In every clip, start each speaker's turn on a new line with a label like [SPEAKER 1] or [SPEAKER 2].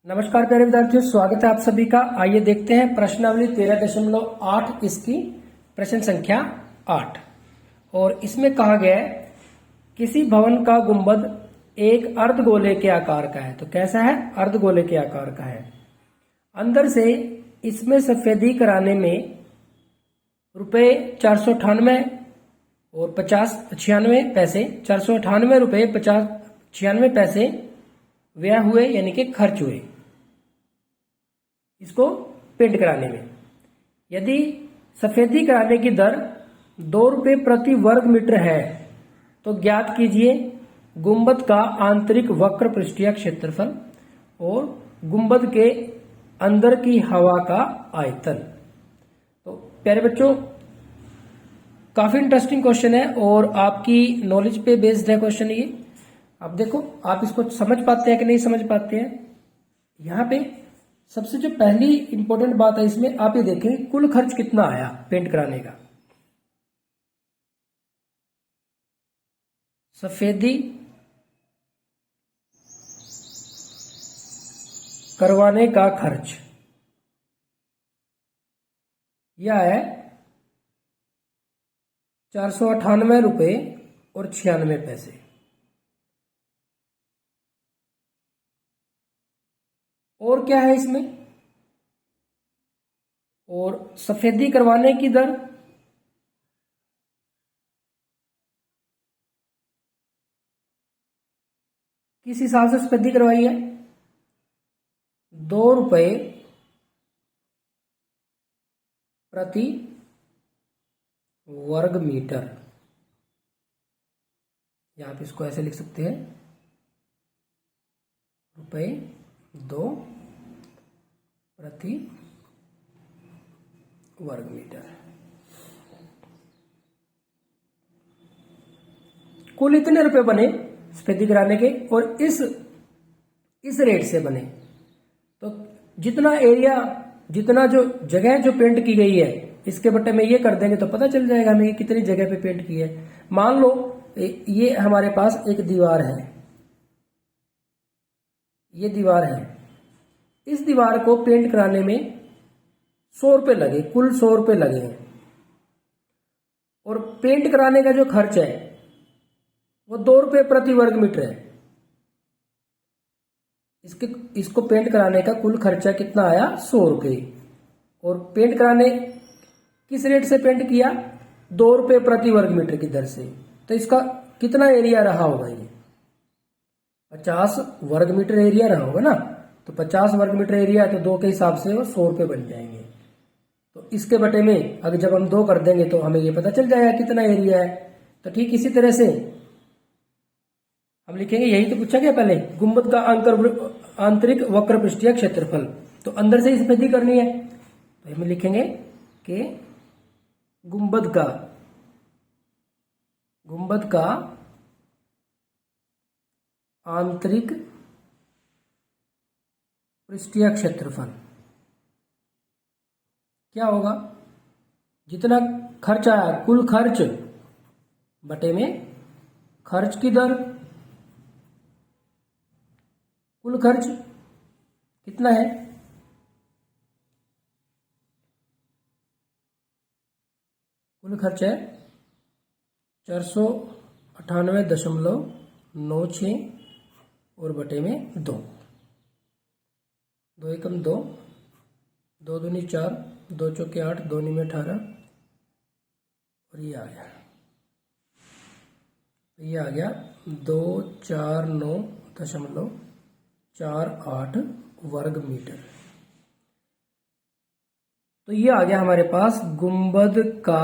[SPEAKER 1] नमस्कार प्यारे विद्यार्थियों, स्वागत है आप सभी का। आइए देखते हैं प्रश्नावली 13.8 इसकी प्रश्न संख्या 8। और इसमें कहा गया है किसी भवन का गुंबद एक अर्धगोले के आकार का है। तो कैसा है? अर्धगोले के आकार का है। अंदर से इसमें सफेदी कराने में रुपये 498 और 96 पैसे 498 रुपये 96 पैसे व्यय हुए, यानी कि खर्च हुए इसको पेंट कराने में। यदि सफेदी कराने की दर 2 रुपये प्रति वर्ग मीटर है तो ज्ञात कीजिए गुंबद का आंतरिक वक्र पृष्ठीय क्षेत्रफल और गुंबद के अंदर की हवा का आयतन। तो प्यारे बच्चों, काफी इंटरेस्टिंग क्वेश्चन है और आपकी नॉलेज पे बेस्ड है क्वेश्चन ये। अब देखो आप इसको समझ पाते हैं कि नहीं समझ पाते हैं। यहाँ पे सबसे जो पहली इंपॉर्टेंट बात है इसमें, आप ये देखेंगे कुल खर्च कितना आया पेंट कराने का। सफेदी करवाने का खर्च यह है 498 रुपये और 96 पैसे। और क्या है इसमें? और सफेदी करवाने की दर किस हिसाब से सफेदी करवाई है? 2 रुपये प्रति वर्ग मीटर। या आप इसको ऐसे लिख सकते हैं, रुपये 2 प्रति वर्ग मीटर। कुल इतने रुपए बने सफेदी कराने के, और इस रेट से बने। तो जितना एरिया, जितना जो जगह जो पेंट की गई है, इसके बट्टे में ये कर देंगे तो पता चल जाएगा हमें कि कितनी जगह पे पेंट की है। मान लो ये हमारे पास एक दीवार है, ये दीवार है। इस दीवार को पेंट कराने में 100 रुपये लगे, कुल 100 रुपये लगे हैं। और पेंट कराने का जो खर्च है वो 2 रुपये प्रति वर्ग मीटर है। इसको पेंट कराने का कुल खर्चा कितना आया? 100 रुपये। और पेंट कराने किस रेट से पेंट किया? 2 रुपये प्रति वर्ग मीटर की दर से। तो इसका कितना एरिया रहा होगा? ये 50 वर्ग मीटर एरिया रहा होगा ना। तो 50 वर्ग मीटर एरिया है तो 2 के हिसाब से वो 100 रुपये बन जाएंगे। तो इसके बटे में अगर जब हम 2 कर देंगे तो हमें ये पता चल जाएगा कितना एरिया है। तो ठीक इसी तरह से हम लिखेंगे, यही तो पूछा गया पहले, गुंबद का आंतरिक वक्र पृष्ठीय क्षेत्रफल। तो अंदर से ही सफेदी करनी है तो हम लिखेंगे कि गुंबद का आंतरिक पृष्ठीय क्षेत्रफल क्या होगा? जितना खर्च आया कुल खर्च बटे में खर्च की दर। कुल खर्च कितना है? कुल खर्च है 498.96 और बटे में 2। 2 एकम 2, 2 दूनी 4, 2 चौके 8, 2 नी में 18 और ये आ गया 249.48 वर्ग मीटर। तो ये आ गया हमारे पास गुंबद का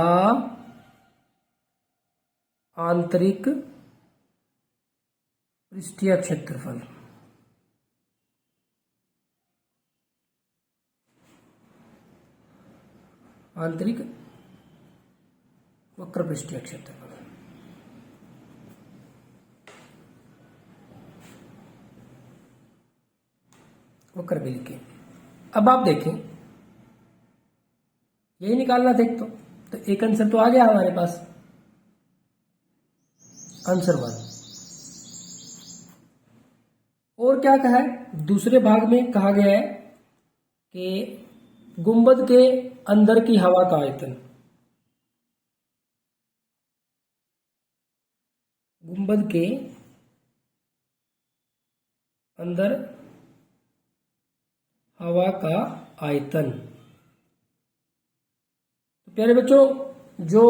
[SPEAKER 1] आंतरिक पृष्ठीय क्षेत्रफल। आंतरिक वक्र पृष्ठीय क्षेत्रफल। वक्र भी लिखे। अब आप देखें, यही निकालना था। तो एक आंसर तो आ गया हमारे पास। आंसर 1। और क्या कहा है, दूसरे भाग में कहा गया है कि गुंबद के अंदर की हवा का आयतन, गुंबद के अंदर हवा का आयतन। तो प्यारे बच्चों, जो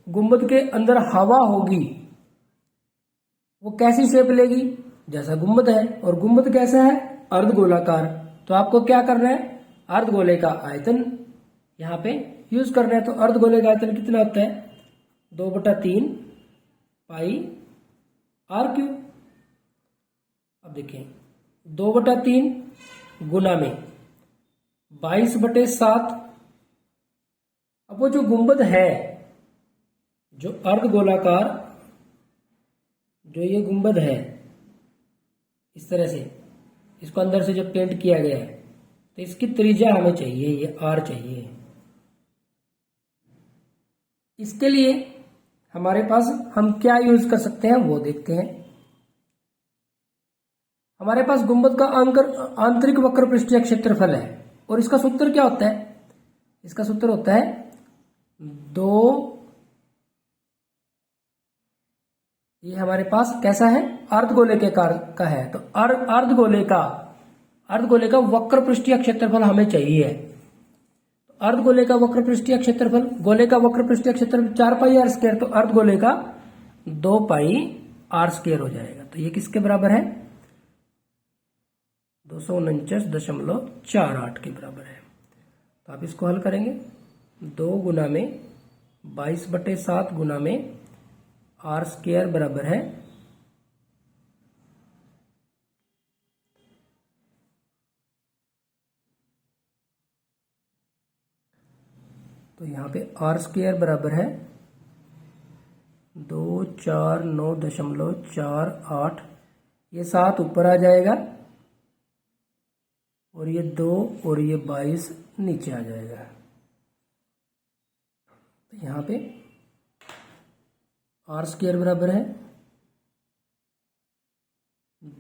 [SPEAKER 1] गुंबद के अंदर हवा होगी वो कैसी शेप लेगी, जैसा गुंबद है, और गुंबद कैसा है, अर्धगोलाकार। तो आपको क्या करना है, अर्धगोले का आयतन यहाँ पे यूज करना है। तो अर्धगोले का आयतन कितना होता है, 2/3 पाई आर क्यूब। अब देखिए 2/3 गुना में 22/7। अब वो जो गुंबद है, जो अर्धगोलाकार, जो ये गुंबद है इस तरह से, इसको अंदर से जब पेंट किया गया है तो इसकी त्रिज्या हमें चाहिए, ये आर चाहिए। इसके लिए हमारे पास हम क्या यूज कर सकते हैं वो देखते हैं। हमारे पास गुंबद का आंतरिक वक्र पृष्ठीय क्षेत्रफल है, और इसका सूत्र क्या होता है, इसका सूत्र होता है 2, ये हमारे पास कैसा है, अर्धगोले के कार का है। तो अर्धगोले का वक्र पृष्ठीय क्षेत्रफल हमें चाहिए। तो अर्धगोले का वक्र पृष्ठीय क्षेत्रफल, गोले का वक्र पृष्ठीय क्षेत्रफल 4πr², तो अर्धगोले का 2πr² हो जाएगा। तो ये किसके बराबर है, 249.48 के बराबर है। तो आप इसको हल करेंगे, 2 गुना में 22/7 गुना में r² बराबर है, तो यहाँ पे r² बराबर है 249.48। ये 7 ऊपर आ जाएगा और ये 2 और ये 22 नीचे आ जाएगा। तो यहाँ पे r² बराबर है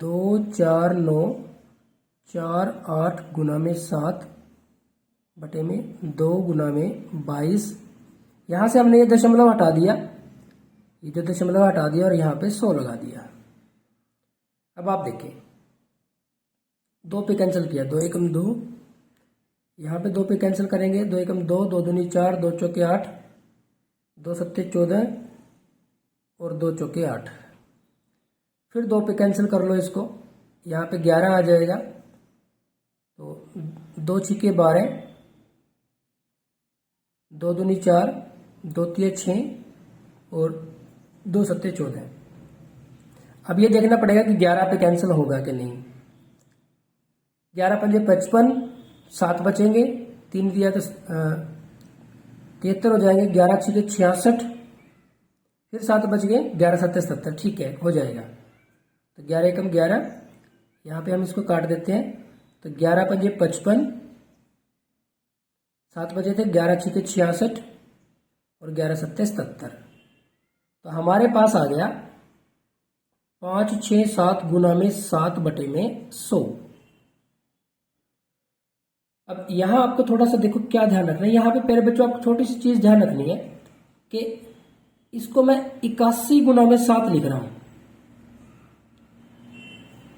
[SPEAKER 1] 24948 गुना में 7 बटे में 2 गुना में 22। यहाँ से हमने ये दशमलव हटा दिया, ये जो दशमलव हटा दिया और यहाँ पे 100 लगा दिया। अब आप देखिए 2 पे कैंसिल किया, 2 एकम 2, यहाँ पे 2 पे कैंसिल करेंगे, 2 एकम 2, 2 दूनी 4, 2 चौके 8, 2 सत्ते 14 और 2 चौके 8। फिर 2 पे कैंसिल कर लो इसको, यहाँ पे 11 आ जाएगा। तो 2 छिके 12, 2 दूनी 4, 2 तिये 6 और 2 सत्ते 14। अब ये देखना पड़ेगा कि 11 पे कैंसिल होगा कि नहीं। 11 पंजे 55, 7 बचेंगे, 3 दिया तो 73 हो जाएंगे, 11 छिके 66, फिर 7 बच गए, 11 सत्ते 70, ठीक है, हो जाएगा। तो 11 एकम 11, यहाँ पे हम इसको काट देते हैं। तो 11 पंजे 55, 7 बचे थे, 11 छिके 66 और 11 सत्ते 70। तो हमारे पास आ गया 5, 6, 7 गुना में 7 बटे में 100। अब यहां आपको थोड़ा सा देखो क्या ध्यान रखना है, यहाँ पे प्यारे बच्चों आपको छोटी सी चीज ध्यान रखनी है कि इसको मैं 81 गुना में 7 लिख रहा हूं।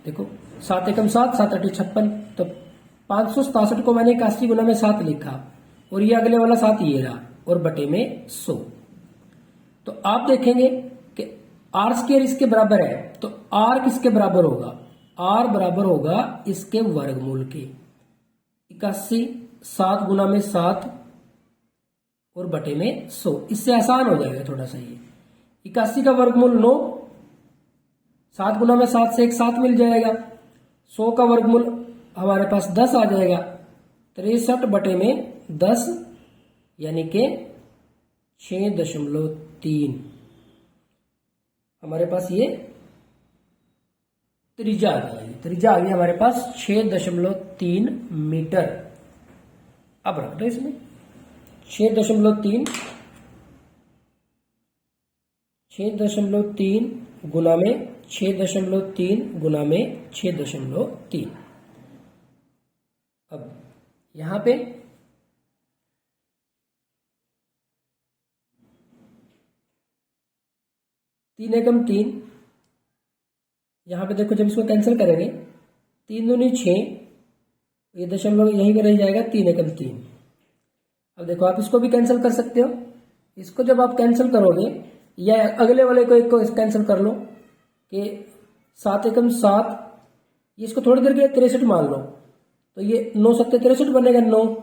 [SPEAKER 1] देखो 7 एकम 7, 7 8 56, तो 567 को मैंने 81 गुना में 7 लिखा, और ये अगले वाला 7 ये रहा, और बटे में 100। तो आप देखेंगे कि r² इसके बराबर है, तो r किसके बराबर होगा, r बराबर होगा इसके वर्गमूल के। 81 7 गुना में 7 और बटे में 100, इससे आसान हो जाएगा थोड़ा सा। ये 81 का वर्गमूल 9, 7 गुना में 7 से एक 7 मिल जाएगा, 100 का वर्गमूल हमारे पास 10 आ जाएगा, 63 बटे में 10 यानी कि 6.3 हमारे पास ये त्रिज्या आ गई। त्रिज्या आ गई हमारे पास 6.3 मीटर। अब रख दो इसमें 6.3 गुना में 6.3 गुना में 6.3। अब यहां पे तीन एकम तीन, यहां पे देखो जब इसको कैंसिल करेंगे 3 दूनी 6, ये दशमलव यहीं पर रह जाएगा 3 एकम 3। अब देखो आप इसको भी कैंसिल कर सकते हो, इसको जब आप कैंसिल करोगे या अगले वाले को एक को कैंसिल कर लो कि 7 एकम 7, इसको थोड़ी देर के लिए 63 मान लो, तो ये 9 सत्ते 63 बनेगा 9,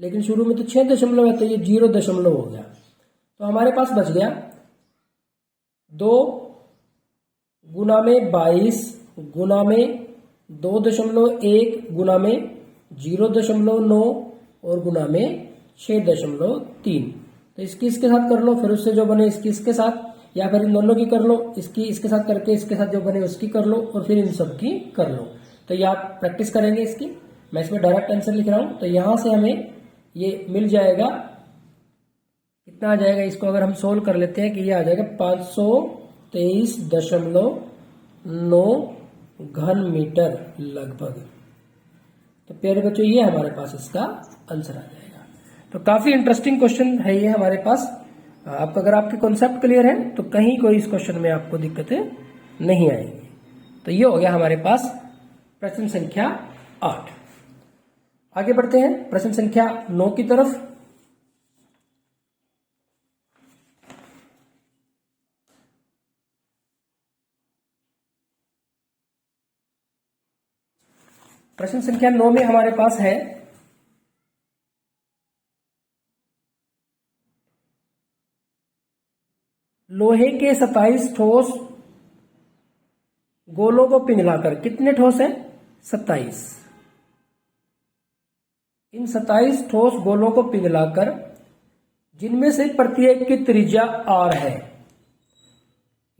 [SPEAKER 1] लेकिन शुरू में तो 6 दशमलव है तो ये 0 दशमलव हो गया। तो हमारे पास बच गया 2 गुना में 22 गुना में 2.1 गुना में 0.9 और गुना में 6.3। तो इसकी इसके साथ कर लो, फिर उससे जो बने इसकी इसके साथ, या फिर इन दोनों की कर लो, इसकी इसके साथ करके इसके साथ जो बने उसकी कर लो, और फिर इन सब की कर लो। तो ये आप प्रैक्टिस करेंगे इसकी, मैं इसमें डायरेक्ट आंसर लिख रहा हूं। तो यहां से हमें ये मिल जाएगा, कितना आ जाएगा, इसको अगर हम सोल्व कर लेते हैं कि ये आ जाएगा 523.9 घन मीटर लगभग। तो प्यारे बच्चों ये हमारे पास इसका आंसर आ जाएगा। तो काफी इंटरेस्टिंग क्वेश्चन है ये हमारे पास। आपको अगर आपके कॉन्सेप्ट क्लियर है तो कहीं कोई इस क्वेश्चन में आपको दिक्कतें नहीं आएंगी। तो ये हो गया हमारे पास प्रश्न संख्या 8। आगे बढ़ते हैं प्रश्न संख्या 9 की तरफ। प्रश्न संख्या 9 में हमारे पास है लोहे के 27 ठोस गोलों को पिघलाकर, कितने ठोस है 27, इन 27 ठोस गोलों को पिघलाकर जिनमें से प्रत्येक की त्रिज्या r है,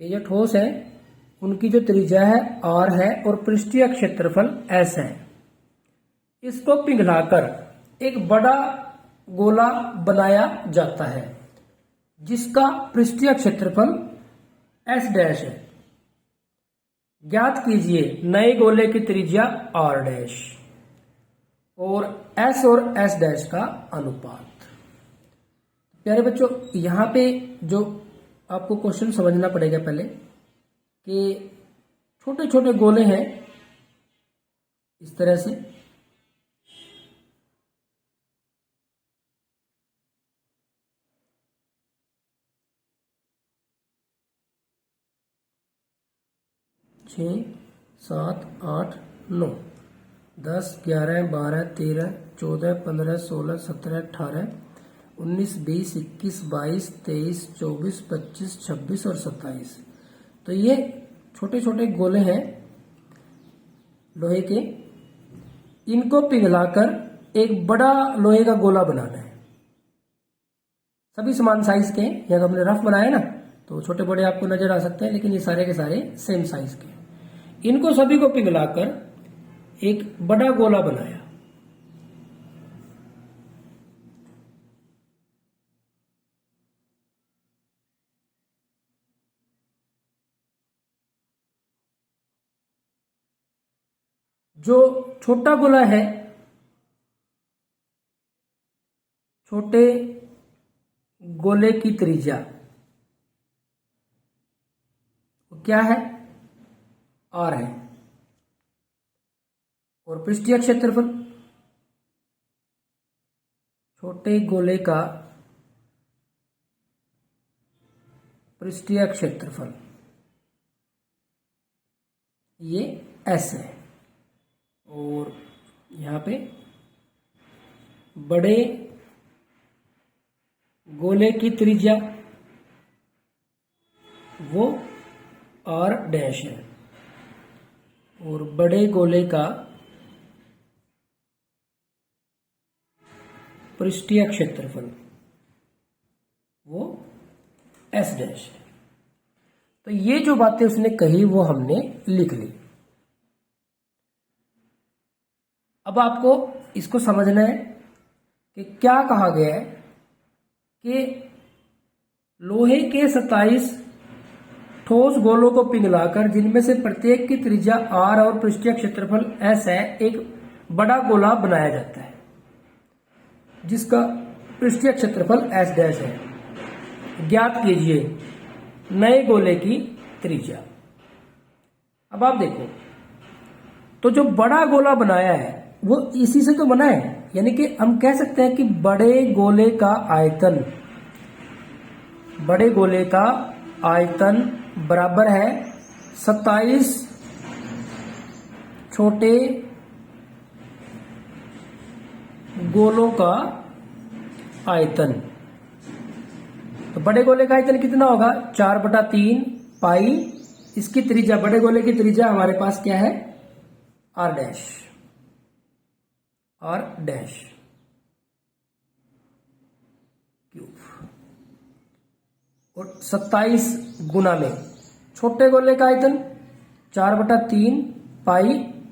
[SPEAKER 1] ये जो ठोस है उनकी जो त्रिज्या है r है और पृष्ठीय क्षेत्रफल s है, इसको पिघलाकर एक बड़ा गोला बनाया जाता है जिसका पृष्ठीय क्षेत्रफल s डैश है। ज्ञात कीजिए नए गोले की त्रिज्या r डैश और s और s डैश का अनुपात। प्यारे बच्चों यहां पे जो आपको क्वेश्चन समझना पड़ेगा पहले कि छोटे छोटे गोले हैं इस तरह से, छः 7 8 9 10 11 12 13 14 15 16 17 18 19 20 21 22 23 24 25 26 और 27। तो ये छोटे छोटे गोले हैं लोहे के, इनको पिघलाकर एक बड़ा लोहे का गोला बनाना है। सभी समान साइज के, यहाँ हमने रफ बनाया ना तो छोटे बड़े आपको नजर आ सकते हैं, लेकिन ये सारे के सारे सेम साइज के। इनको सभी को पिघलाकर एक बड़ा गोला बनाया। जो छोटा गोला है, छोटे गोले की त्रिज्या क्या है r है और पृष्ठीय क्षेत्रफल, छोटे गोले का पृष्ठीय क्षेत्रफल ये s है, और यहां पे बड़े गोले की त्रिज्या वो r डैश है और बड़े गोले का पृष्ठीय क्षेत्रफल वो s डैश है। तो ये जो बातें उसने कही वो हमने लिख ली। अब आपको इसको समझना है कि क्या कहा गया है कि लोहे के 27 ठोस गोलों को पिघलाकर जिनमें से प्रत्येक की त्रिज्या r और पृष्ठीय क्षेत्रफल s है, एक बड़ा गोला बनाया जाता है जिसका पृष्ठीय क्षेत्रफल s डैश है। ज्ञात कीजिए नए गोले की त्रिज्या। अब आप देखो, तो जो बड़ा गोला बनाया है वो इसी से तो बना है, यानी कि हम कह सकते हैं कि बड़े गोले का आयतन बराबर है 27 छोटे गोलों का आयतन। तो बड़े गोले का आयतन कितना होगा? 4/3 पाई, इसकी त्रिज्या, बड़े गोले की त्रिज्या हमारे पास क्या है? r dash cube. और 27 गुना में छोटे गोले का आयतन 4/3 पाई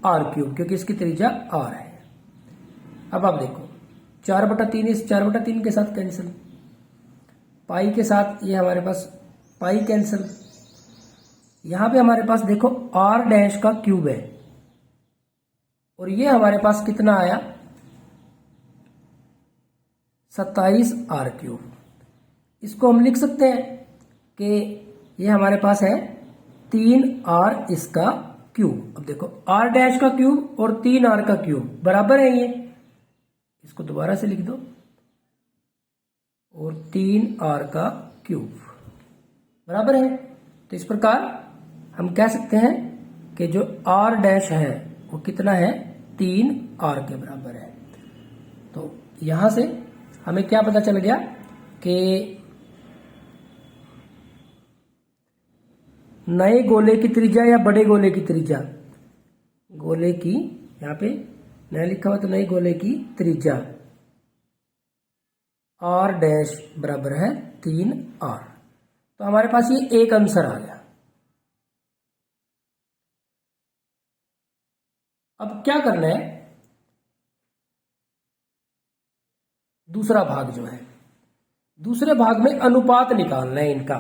[SPEAKER 1] r क्यूब, क्योंकि इसकी त्रिज्या r है। अब आप देखो, 4/3 इस 4/3 के साथ कैंसिल, पाई के साथ ये हमारे पास पाई कैंसिल, यहां पे हमारे पास देखो r डैश का क्यूब है और ये हमारे पास कितना आया? 27 r क्यूब। इसको हम लिख सकते हैं कि ये हमारे पास है 3r इसका क्यूब। अब देखो r डैश का क्यूब और 3r का क्यूब बराबर है, ये इसको दोबारा से लिख दो, और 3r का क्यूब बराबर है। तो इस प्रकार हम कह सकते हैं कि जो r डैश है वो कितना है? 3r के बराबर है। तो यहां से हमें क्या पता चल गया कि नए गोले की त्रिज्या या बड़े गोले की त्रिज्या, गोले की यहां पे नया लिखा हुआ तो नए गोले की त्रिज्या r डैश बराबर है 3r। तो हमारे पास ये एक आंसर आ गया। अब क्या करना है? दूसरा भाग जो है, दूसरे भाग में अनुपात निकालना है इनका।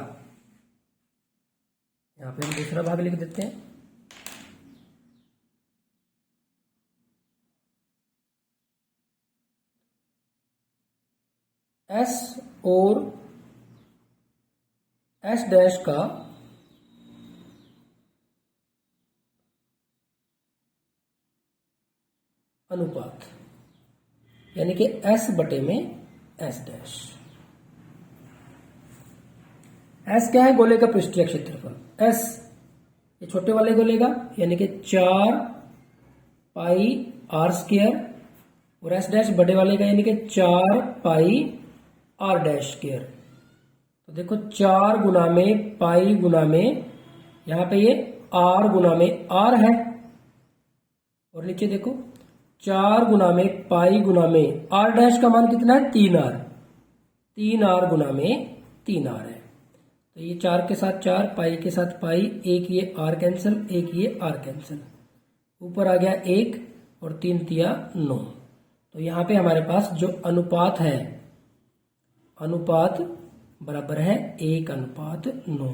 [SPEAKER 1] यहां पे हम दूसरा भाग लिख देते हैं। s और s डैश का अनुपात, यानी कि s बटे में s डैश। s क्या है? गोले का पृष्ठीय क्षेत्रफल। s ये छोटे वाले गोले का, यानी कि 4 पाई r स्क्वायर, और s डैश बड़े वाले का, यानी कि 4 पाई r डैश स्क्वायर। तो देखो 4 गुना में पाई गुना में, यहां पे ये r गुना में r है, और नीचे देखो 4 गुना में पाई गुना में r डैश का मान कितना है? 3r, 3r गुना में 3r है। तो ये 4 के साथ 4, पाई के साथ पाई, एक ये r कैंसिल, एक ये r कैंसिल, ऊपर आ गया 1 और 3 तिया 9। तो यहाँ पे हमारे पास जो अनुपात है, अनुपात बराबर है 1:9।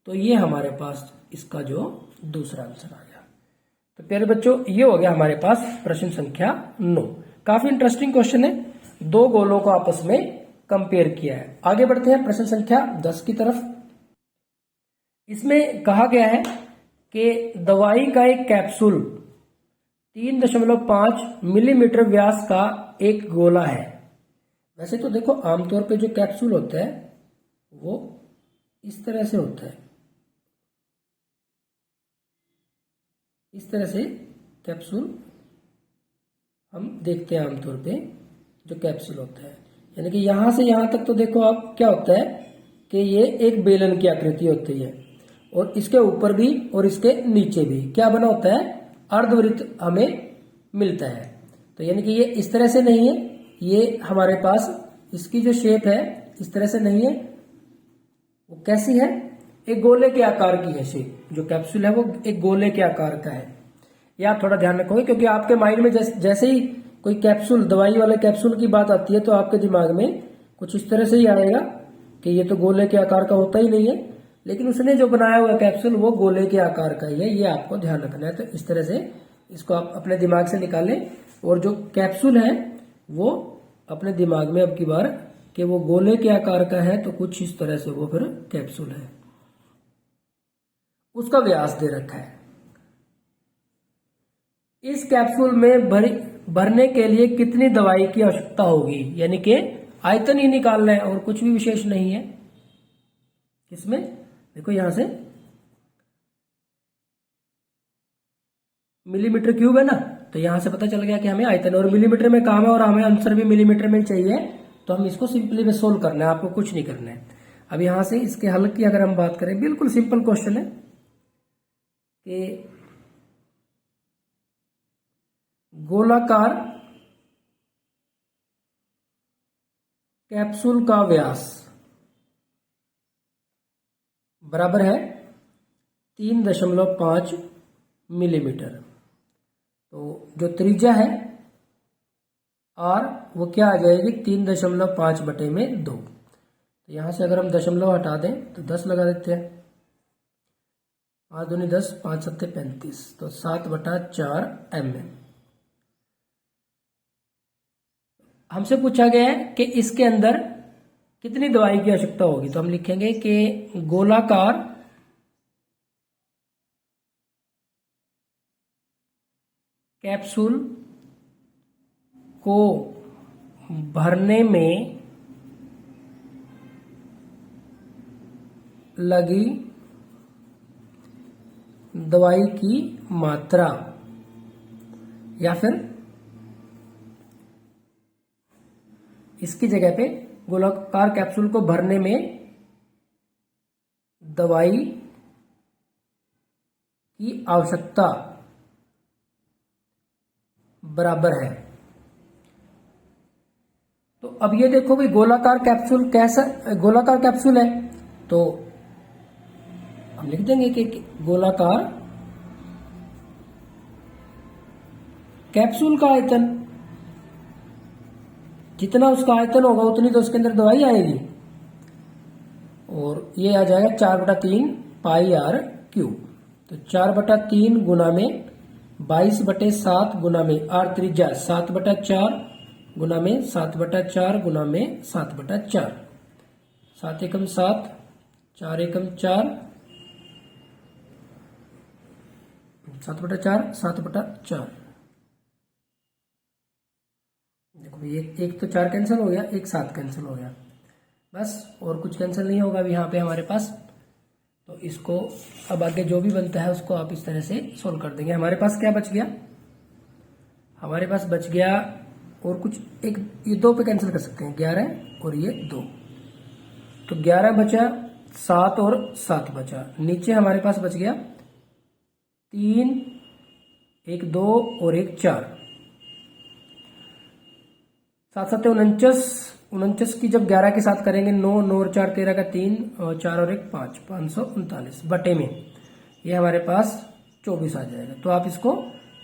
[SPEAKER 1] तो ये हमारे पास इसका जो दूसरा आंसर आ गया। तो प्यारे बच्चों, ये हो गया हमारे पास प्रश्न संख्या 9। काफी इंटरेस्टिंग क्वेश्चन है, दो गोलों को आपस में कंपेयर किया है। आगे बढ़ते हैं प्रश्न संख्या 10 की तरफ। इसमें कहा गया है कि दवाई का एक कैप्सूल 3.5 मिलीमीटर व्यास का एक गोला है। वैसे तो देखो आमतौर पे जो कैप्सूल होता है वो इस तरह से होता है, इस तरह से कैप्सूल हम देखते हैं आमतौर पे जो कैप्सूल होता है, यानी कि यहां से यहां तक तो देखो आप क्या होता है कि ये एक बेलन की आकृति होती है, और इसके ऊपर भी और इसके नीचे भी क्या बना होता है? अर्धवृत्त हमें मिलता है। तो यानी कि ये इस तरह से नहीं है, ये हमारे पास इसकी जो शेप है इस तरह से नहीं है, वो कैसी है? एक गोले के आकार की है शेप। जो कैप्सूल है वो एक गोले के आकार का है। ये आप थोड़ा ध्यान रखोगे, क्योंकि आपके माइंड में जैसे ही कोई कैप्सूल, दवाई वाले कैप्सूल की बात आती है तो आपके दिमाग में कुछ इस तरह से ही आएगा कि ये तो गोले के आकार का होता ही नहीं है। लेकिन उसने जो बनाया हुआ कैप्सूल वो गोले के आकार का ही है, ये आपको ध्यान रखना है। तो इस तरह से इसको आप अपने दिमाग से निकालें और जो कैप्सूल है वो अपने दिमाग में अब की बार कि वो गोले के आकार का है, तो कुछ इस तरह से वो फिर कैप्सूल है। उसका व्यास दे रखा है। इस कैप्सूल में भरने के लिए कितनी दवाई की आवश्यकता होगी, यानी कि आयतन ही निकालना है और कुछ भी विशेष नहीं है इसमें। देखो यहां से मिलीमीटर क्यूब है ना, तो यहां से पता चल गया कि हमें आयतन और मिलीमीटर में काम है और हमें आंसर भी मिलीमीटर में चाहिए, तो हम इसको सिंपली में सोल्व करना है, आपको कुछ नहीं करना है। अब यहां से इसके हल की अगर हम बात करें, बिल्कुल सिंपल क्वेश्चन है कि गोलाकार कैप्सूल का व्यास बराबर है 3.5 मिलीमीटर। तो जो त्रिज्या है आर वो क्या आ जाएगी 3.5/2। तो यहां से अगर हम दशमलव हटा दें तो 10 लगा देते हैं, 5 दूनी 10, 5 सत्ते 35, तो 7/4 mm। हमसे पूछा गया है कि इसके अंदर कितनी दवाई की आवश्यकता होगी, तो हम लिखेंगे कि गोलाकार कैप्सूल को भरने में लगी दवाई की मात्रा, या फिर इसकी जगह पे गोलाकार कैप्सूल को भरने में दवाई की आवश्यकता बराबर है। तो अब ये देखो भाई गोलाकार कैप्सूल कैसा, गोलाकार कैप्सूल है तो हम लिख देंगे कि गोलाकार कैप्सूल का आयतन, जितना उसका आयतन होगा उतनी तो उसके अंदर दवाई आएगी, और ये आ जाएगा 4/3 पाई आर क्यूब। तो 4/3 गुना में 22/7 गुना में आर त्रिज्या 7/4 गुना में 7/4 गुना में 7/4, 7 एकम 7, 4 एकम 4, 7/4, 7/4। देखो एक तो 4 कैंसिल हो गया, एक 7 कैंसिल हो गया, बस और कुछ कैंसिल नहीं होगा अभी यहाँ पे हमारे पास। तो इसको अब आगे जो भी बनता है उसको आप इस तरह से सोल्व कर देंगे। हमारे पास क्या बच गया, हमारे पास बच गया और कुछ एक, ये 2 पे कैंसिल कर सकते हैं, 11 और ये 2, तो 11 बचा, 7 और 7 बचा। नीचे हमारे पास बच गया 3, एक 2 और एक 4, 7 7 49, 49 की जब 11 के साथ करेंगे 9, 9 और 4 13 का 3 और 4 और 1 5, 539 बटे में ये हमारे पास 24 आ जाएगा। तो आप इसको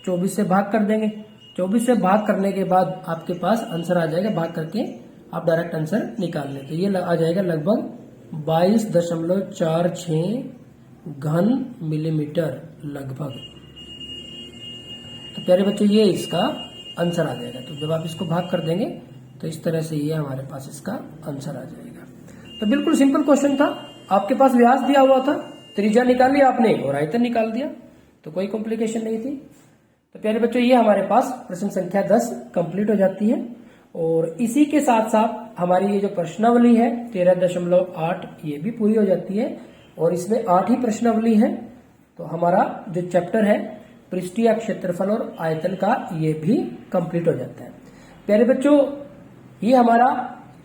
[SPEAKER 1] 24 से भाग कर देंगे, 24 से भाग करने के बाद आपके पास आंसर आ जाएगा, भाग करके आप डायरेक्ट आंसर निकाल लें। तो ये आ जाएगा लगभग 22.46 घन मिलीमीटर लगभग। तो प्यारे बच्चे ये इसका आंसर आ जाएगा। तो जब आप इसको भाग कर देंगे तो इस तरह से ये हमारे पास इसका आंसर आ जाएगा। तो बिल्कुल सिंपल क्वेश्चन था, आपके पास व्यास दिया हुआ था, त्रिज्या निकाल लिया आपने और आयतन निकाल दिया, तो कोई कॉम्प्लिकेशन नहीं थी। तो प्यारे बच्चों ये हमारे पास प्रश्न संख्या 10 कंप्लीट हो जाती है। और इसी के साथ साथ हमारी ये जो प्रश्नावली है 13.8 ये भी पूरी हो जाती है, और इसमें 8 ही प्रश्नावली है। तो हमारा जो चैप्टर है पृष्ठीय क्षेत्रफल और आयतन का ये भी कंप्लीट हो जाता है। प्यारे बच्चों ये हमारा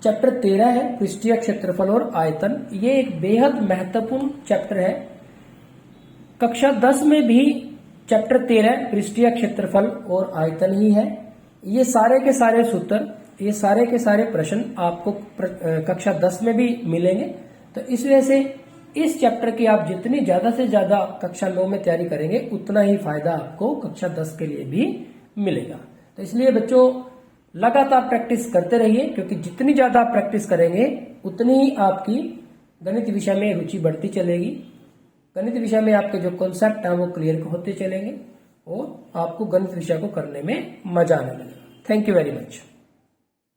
[SPEAKER 1] चैप्टर 13 है पृष्ठीय क्षेत्रफल और आयतन। ये एक बेहद महत्वपूर्ण चैप्टर है। कक्षा 10 में भी चैप्टर 13 पृष्ठीय क्षेत्रफल और आयतन ही है। ये सारे के सारे सूत्र, ये सारे के सारे प्रश्न आपको कक्षा 10 में भी मिलेंगे। तो इस वजह से इस चैप्टर की आप जितनी ज्यादा से ज्यादा कक्षा 9 में तैयारी करेंगे उतना ही फायदा आपको कक्षा 10 के लिए भी मिलेगा। तो इसलिए बच्चों लगातार प्रैक्टिस करते रहिए, क्योंकि जितनी ज्यादा आप प्रैक्टिस करेंगे उतनी ही आपकी गणित विषय में रुचि बढ़ती चलेगी। गणित विषय में आपके जो कॉन्सेप्ट हैं वो क्लियर होते चलेंगे और आपको गणित विषय को करने में मजा आने लगेगा। Thank you very much.